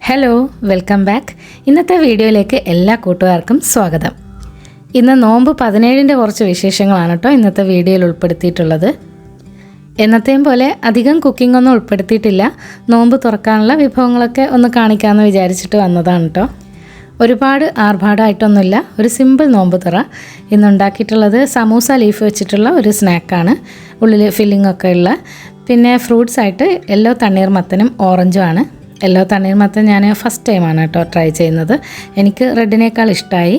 Hello welcome back. ഇന്നത്തെ വീഡിയോയിലേക്ക് എല്ലാ കൂട്ടുകാർക്കും സ്വാഗതം. ഇന്ന് നോമ്പ് 17-ൻ്റെ കുറച്ച് വിശേഷങ്ങളാണ് കേട്ടോ ഇന്നത്തെ വീഡിയോയിൽ ഉൾപ്പെടുത്തിയിട്ടുള്ളത്. എന്നത്തെയും പോലെ അധികം കുക്കിംഗ് ഒന്നും ഉൾപ്പെടുത്തിയിട്ടില്ല. നോമ്പ് തുറക്കാനുള്ള വിഭവങ്ങളൊക്കെ ഒന്ന് കാണിക്കാമെന്ന് വിചാരിച്ചിട്ട് വന്നതാണ് കേട്ടോ. ഒരുപാട് ആർഭാടമായിട്ടൊന്നുമില്ല, ഒരു സിമ്പിൾ നോമ്പ് തുറ. ഇന്നുണ്ടാക്കിയിട്ടുള്ളത് സമൂസ ലീഫ് വെച്ചിട്ടുള്ള ഒരു സ്നാക്കാണ്, ഉള്ളിൽ ഫില്ലിംഗ് ഒക്കെ ഉള്ള. പിന്നെ ഫ്രൂട്ട്സ് ആയിട്ട് യെല്ലോ തണ്ണീർമത്തനും ഓറഞ്ചും ആണ്. യെല്ലോ തണ്ണീർമത്തൻ ഞാൻ ഫസ്റ്റ് ടൈമാണ് കേട്ടോ ട്രൈ ചെയ്യുന്നത്. എനിക്ക് റെഡിനേക്കാൾ ഇഷ്ടമായി.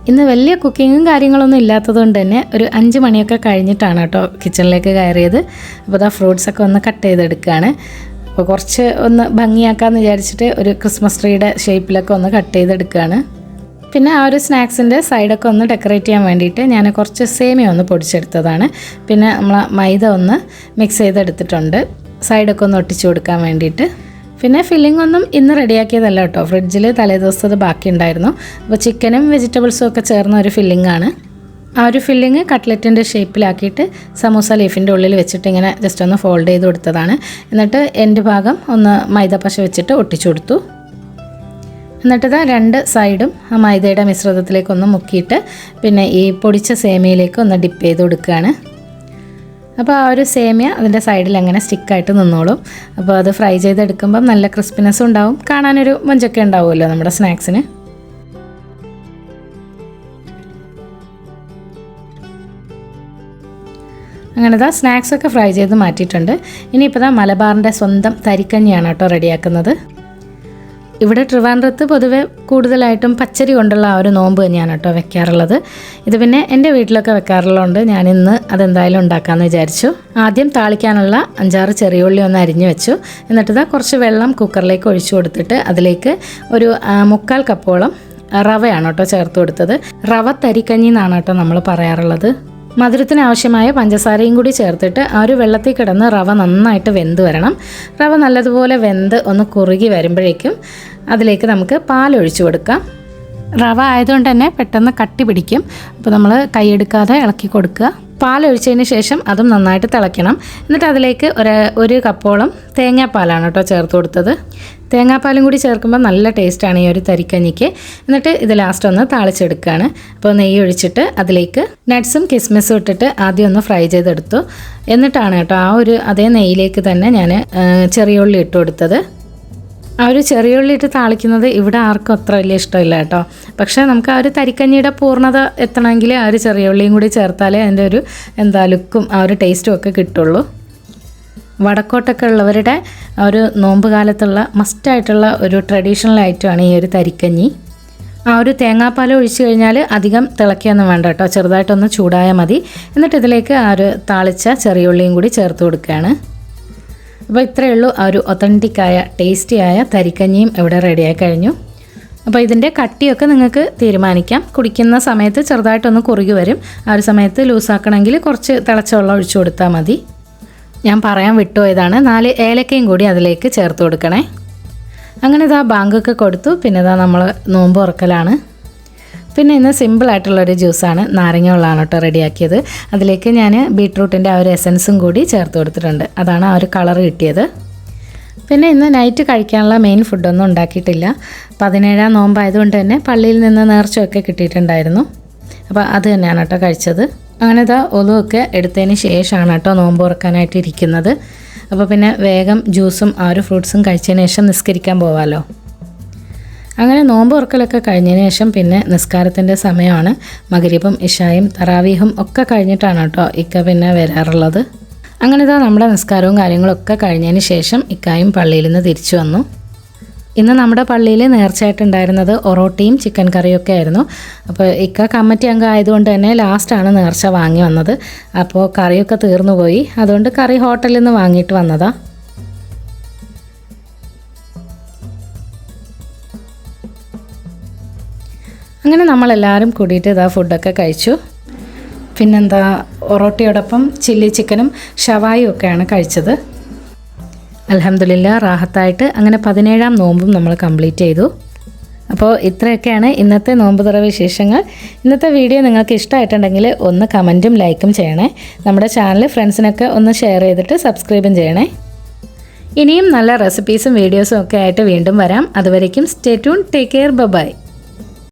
ഇന്ന് വലിയ കുക്കിങ്ങും കാര്യങ്ങളൊന്നും ഇല്ലാത്തതുകൊണ്ട് തന്നെ ഒരു 5 മണിയൊക്കെ കഴിഞ്ഞിട്ടാണ് കേട്ടോ കിച്ചണിലേക്ക് കയറിയത്. അപ്പോൾ ഇതാ ഫ്രൂട്ട്സൊക്കെ ഒന്ന് കട്ട് ചെയ്തെടുക്കുകയാണ്. അപ്പോൾ കുറച്ച് ഒന്ന് ഭംഗിയാക്കാമെന്ന് വിചാരിച്ചിട്ട് ഒരു ക്രിസ്മസ് ട്രീയുടെ ഷേപ്പിലൊക്കെ ഒന്ന് കട്ട് ചെയ്തെടുക്കുകയാണ്. പിന്നെ ആ ഒരു സ്നാക്സിൻ്റെ സൈഡൊക്കെ ഒന്ന് ഡെക്കറേറ്റ് ചെയ്യാൻ വേണ്ടിയിട്ട് ഞാൻ കുറച്ച് സേമിയ ഒന്ന് പൊടിച്ചെടുത്തതാണ്. പിന്നെ നമ്മൾ മൈദ ഒന്ന് മിക്സ് ചെയ്തെടുത്തിട്ടുണ്ട് സൈഡൊക്കെ ഒന്ന് ഒട്ടിച്ചു കൊടുക്കാൻ വേണ്ടിയിട്ട്. പിന്നെ ഫില്ലിംഗ് ഒന്നും ഇന്ന് റെഡിയാക്കിയതല്ല കേട്ടോ, ഫ്രിഡ്ജിൽ തലേദിവസത്തെ ബാക്കി ഉണ്ടായിരുന്നു. അപ്പോൾ ചിക്കനും വെജിറ്റബിൾസും ഒക്കെ ചേർന്ന ഒരു ഫില്ലിംഗാണ്. ആ ഒരു ഫില്ലിങ് കട്ട്ലറ്റിൻ്റെ ഷേപ്പിലാക്കിയിട്ട് സമൂസ ലീഫിൻ്റെ ഉള്ളിൽ വെച്ചിട്ട് ഇങ്ങനെ ജസ്റ്റ് ഒന്ന് ഫോൾഡ് ചെയ്ത് കൊടുത്തതാണ്. എന്നിട്ട് എൻ്റെ ഭാഗം ഒന്ന് മൈദപ്പശ വെച്ചിട്ട് ഒട്ടിച്ചു കൊടുത്തു. എന്നിട്ട് 2 സൈഡും ആ മൈദയുടെ മിശ്രിതത്തിലേക്കൊന്ന് മുക്കിയിട്ട് പിന്നെ ഈ പൊടിച്ച സേമിയയിലേക്ക് ഒന്ന് ഡിപ്പ് ചെയ്ത് കൊടുക്കുകയാണ്. അപ്പോൾ ആ ഒരു സേമിയ അതിൻ്റെ സൈഡിൽ അങ്ങനെ സ്റ്റിക്കായിട്ട് നിന്നോളും. അപ്പോൾ അത് ഫ്രൈ ചെയ്തെടുക്കുമ്പം നല്ല ക്രിസ്പിനെസ്സും ഉണ്ടാവും, കാണാനൊരു മൊഞ്ചൊക്കെ ഉണ്ടാവുമല്ലോ നമ്മുടെ സ്നാക്സിന്. അങ്ങനെ സ്നാക്സൊക്കെ ഫ്രൈ ചെയ്ത് മാറ്റിയിട്ടുണ്ട്. ഇനിയിപ്പോൾ മലബാറിൻ്റെ സ്വന്തം തരിക്കഞ്ഞിയാണ് കേട്ടോ റെഡിയാക്കുന്നത്. ഇവിടെ ട്രിവാൻഡ്രത്ത് പൊതുവെ കൂടുതലായിട്ടും പച്ചരി കൊണ്ടുള്ള ആ ഒരു നോമ്പ് തന്നെയാണ് കേട്ടോ വെക്കാറുള്ളത്. ഇത് പിന്നെ എൻ്റെ വീട്ടിലൊക്കെ വെക്കാറുള്ളതുകൊണ്ട് ഞാനിന്ന് അതെന്തായാലും ഉണ്ടാക്കാമെന്ന് വിചാരിച്ചു. ആദ്യം താളിക്കാനുള്ള 5-6 ചെറിയ ഉള്ളി ഒന്ന് അരിഞ്ഞു വെച്ചു. എന്നിട്ട് കുറച്ച് വെള്ളം കുക്കറിലേക്ക് ഒഴിച്ചു കൊടുത്തിട്ട് അതിലേക്ക് ഒരു 3/4 കപ്പോളം റവയാണ് കേട്ടോ ചേർത്ത് കൊടുത്തത്. റവ തരിക്കഞ്ഞി എന്നാണ് കേട്ടോ നമ്മൾ പറയാറുള്ളത്. മധുരത്തിന് ആവശ്യമായ പഞ്ചസാരയും കൂടി ചേർത്തിട്ട് ആ ഒരു വെള്ളത്തിൽ കിടന്ന് റവ നന്നായിട്ട് വെന്ത് വരണം. റവ നല്ലതുപോലെ വെന്ത് ഒന്ന് കുറുകി വരുമ്പോഴേക്കും അതിലേക്ക് നമുക്ക് പാലൊഴിച്ചു കൊടുക്കാം. റവ ആയതുകൊണ്ട് തന്നെ പെട്ടെന്ന് കട്ടി പിടിക്കും. അപ്പോൾ നമ്മൾ കൈയെടുക്കാതെ ഇളക്കി കൊടുക്കുക. പാലൊഴിച്ചതിന് ശേഷം അതും നന്നായിട്ട് തിളയ്ക്കണം. എന്നിട്ട് അതിലേക്ക് ഒരു കപ്പോളം തേങ്ങാപ്പാലാണ് കേട്ടോ ചേർത്ത് കൊടുത്തത്. തേങ്ങാപ്പാലും കൂടി ചേർക്കുമ്പോൾ നല്ല ടേസ്റ്റാണ് ഈ ഒരു തരിക്കഞ്ഞിക്ക്. എന്നിട്ട് ഇത് ലാസ്റ്റ് ഒന്ന് താളിച്ചെടുക്കുകയാണ്. അപ്പോൾ നെയ്യ് ഒഴിച്ചിട്ട് അതിലേക്ക് നട്ട്സും കിസ്മിസും ഇട്ടിട്ട് ആദ്യം ഒന്ന് ഫ്രൈ ചെയ്തെടുത്തു. എന്നിട്ടാണ് കേട്ടോ ആ ഒരു അതേ നെയ്യിലേക്ക് തന്നെ ഞാൻ ചെറിയ ഉള്ളി ഇട്ട് കൊടുത്തത്. ആ ഒരു ചെറിയ ഉള്ളി ഇട്ട് താളിക്കുന്നത് ഇവിടെ ആർക്കും അത്ര വലിയ ഇഷ്ടമില്ല കേട്ടോ. പക്ഷേ നമുക്ക് ആ ഒരു തരിക്കഞ്ഞിയുടെ പൂർണ്ണത എത്തണമെങ്കിൽ ആ ഒരു ചെറിയ ഉള്ളിയും കൂടി ചേർത്താലേ അതിൻ്റെ ഒരു ലുക്കും ആ ഒരു ടേസ്റ്റും ഒക്കെ കിട്ടുള്ളൂ. വടക്കോട്ടൊക്കെ ഉള്ളവരുടെ ആ ഒരു നോമ്പ് കാലത്തുള്ള മസ്റ്റായിട്ടുള്ള ഒരു ട്രഡീഷണൽ ഐറ്റമാണ് ഈ ഒരു തരിക്കഞ്ഞി. ആ ഒരു തേങ്ങാപ്പാൽ ഒഴിച്ച് കഴിഞ്ഞാൽ അധികം തിളയ്ക്കൊന്നും വേണ്ട കേട്ടോ, ചെറുതായിട്ടൊന്ന് ചൂടായാൽ മതി. എന്നിട്ട് ഇതിലേക്ക് ആ ഒരു താളിച്ച ചെറിയ ഉള്ളിയും കൂടി ചേർത്ത് കൊടുക്കുകയാണ്. അപ്പോൾ ഇത്രയേ ഉള്ളൂ, ആ ഒരു ഒത്തൻറ്റിക്കായ ടേസ്റ്റിയായ തരിക്കഞ്ഞിയും ഇവിടെ റെഡിയായി കഴിഞ്ഞു. അപ്പോൾ ഇതിൻ്റെ കട്ടിയൊക്കെ നിങ്ങൾക്ക് തീരുമാനിക്കാം. കുടിക്കുന്ന സമയത്ത് ചെറുതായിട്ടൊന്ന് കുറുകി വരും. ആ ഒരു സമയത്ത് ലൂസാക്കണമെങ്കിൽ കുറച്ച് തിളച്ച വെള്ളം ഒഴിച്ചു കൊടുത്താൽ മതി. ഞാൻ പറയാൻ വിട്ടുപോയതാണ്, 4 ഏലക്കയും കൂടി അതിലേക്ക് ചേർത്ത് കൊടുക്കണേ. അങ്ങനെ ബാങ്കൊക്കെ കൊടുത്തു. പിന്നെ നമ്മൾ നോമ്പ് തുറക്കലാണ്. പിന്നെ ഇന്ന് സിമ്പിളായിട്ടുള്ളൊരു ജ്യൂസാണ്, നാരങ്ങ വെള്ളമാണ് കേട്ടോ റെഡിയാക്കിയത്. അതിലേക്ക് ഞാൻ ബീട്രൂട്ടിൻ്റെ ആ ഒരു എസൻസും കൂടി ചേർത്ത് കൊടുത്തിട്ടുണ്ട്. അതാണ് ആ ഒരു കളർ കിട്ടിയത്. പിന്നെ ഇന്ന് നൈറ്റ് കഴിക്കാനുള്ള മെയിൻ ഫുഡൊന്നും ഉണ്ടാക്കിയിട്ടില്ല. 17-ാം നോമ്പായതുകൊണ്ട് തന്നെ പള്ളിയിൽ നിന്ന് നേർച്ചയൊക്കെ കിട്ടിയിട്ടുണ്ടായിരുന്നു. അപ്പോൾ അത് തന്നെയാണ് കേട്ടോ കഴിച്ചത്. അങ്ങനെ ഒലുവൊക്കെ എടുത്തതിന് ശേഷമാണ് കേട്ടോ നോമ്പ് തുറക്കാനായിട്ട് ഇരിക്കുന്നത്. അപ്പോൾ പിന്നെ വേഗം ജ്യൂസും ആ ഒരു ഫ്രൂട്ട്സും കഴിച്ചതിന് ശേഷം നിസ്കരിക്കാൻ പോവാമല്ലോ. അങ്ങനെ നോമ്പ് തുറക്കലൊക്കെ കഴിഞ്ഞതിന് ശേഷം പിന്നെ നിസ്കാരത്തിൻ്റെ സമയമാണ്. മഗ്രിബും ഇശായും തറാവീഹും ഒക്കെ കഴിഞ്ഞിട്ടാണ് കേട്ടോ ഇക്ക പിന്നെ വരാറുള്ളത്. അങ്ങനെ നമ്മുടെ നിസ്കാരവും കാര്യങ്ങളൊക്കെ കഴിഞ്ഞതിന് ശേഷം ഇക്കായും പള്ളിയിൽ നിന്ന് തിരിച്ചു വന്നു. ഇന്ന് നമ്മുടെ പള്ളിയിൽ നേർച്ചയായിട്ടുണ്ടായിരുന്നത് ഒറോട്ടിയും ചിക്കൻ കറിയൊക്കെ ആയിരുന്നു. അപ്പോൾ ഇക്ക കമ്മിറ്റി അംഗം ആയതുകൊണ്ട് തന്നെ ലാസ്റ്റാണ് നേർച്ച വാങ്ങി വന്നത്. അപ്പോൾ കറിയൊക്കെ തീർന്നു പോയി. അതുകൊണ്ട് കറി ഹോട്ടലിൽ നിന്ന് വാങ്ങിയിട്ട് വന്നതാണ്. അങ്ങനെ നമ്മളെല്ലാവരും കൂടിയിട്ട് ഫുഡൊക്കെ കഴിച്ചു. പിന്നെന്താ ഒറോട്ടിയോടൊപ്പം ചില്ലി ചിക്കനും ഷവായും ഒക്കെയാണ് കഴിച്ചത്. അൽഹംദുലില്ലാ റാഹത്തായിട്ട് അങ്ങനെ 17-ാം നോമ്പും നമ്മൾ കംപ്ലീറ്റ് ചെയ്തു. അപ്പോൾ ഇത്രയൊക്കെയാണ് ഇന്നത്തെ നോമ്പ് തുറ വിശേഷങ്ങൾ. ഇന്നത്തെ വീഡിയോ നിങ്ങൾക്ക് ഇഷ്ടമായിട്ടുണ്ടെങ്കിൽ ഒന്ന് കമൻറ്റും ലൈക്കും ചെയ്യണേ. നമ്മുടെ ചാനൽ ഫ്രണ്ട്സിനൊക്കെ ഒന്ന് ഷെയർ ചെയ്തിട്ട് സബ്സ്ക്രൈബും ചെയ്യണേ. ഇനിയും നല്ല റെസിപ്പീസും വീഡിയോസും ഒക്കെ ആയിട്ട് വീണ്ടും വരാം. അതുവരേക്കും stay tune, take care, by.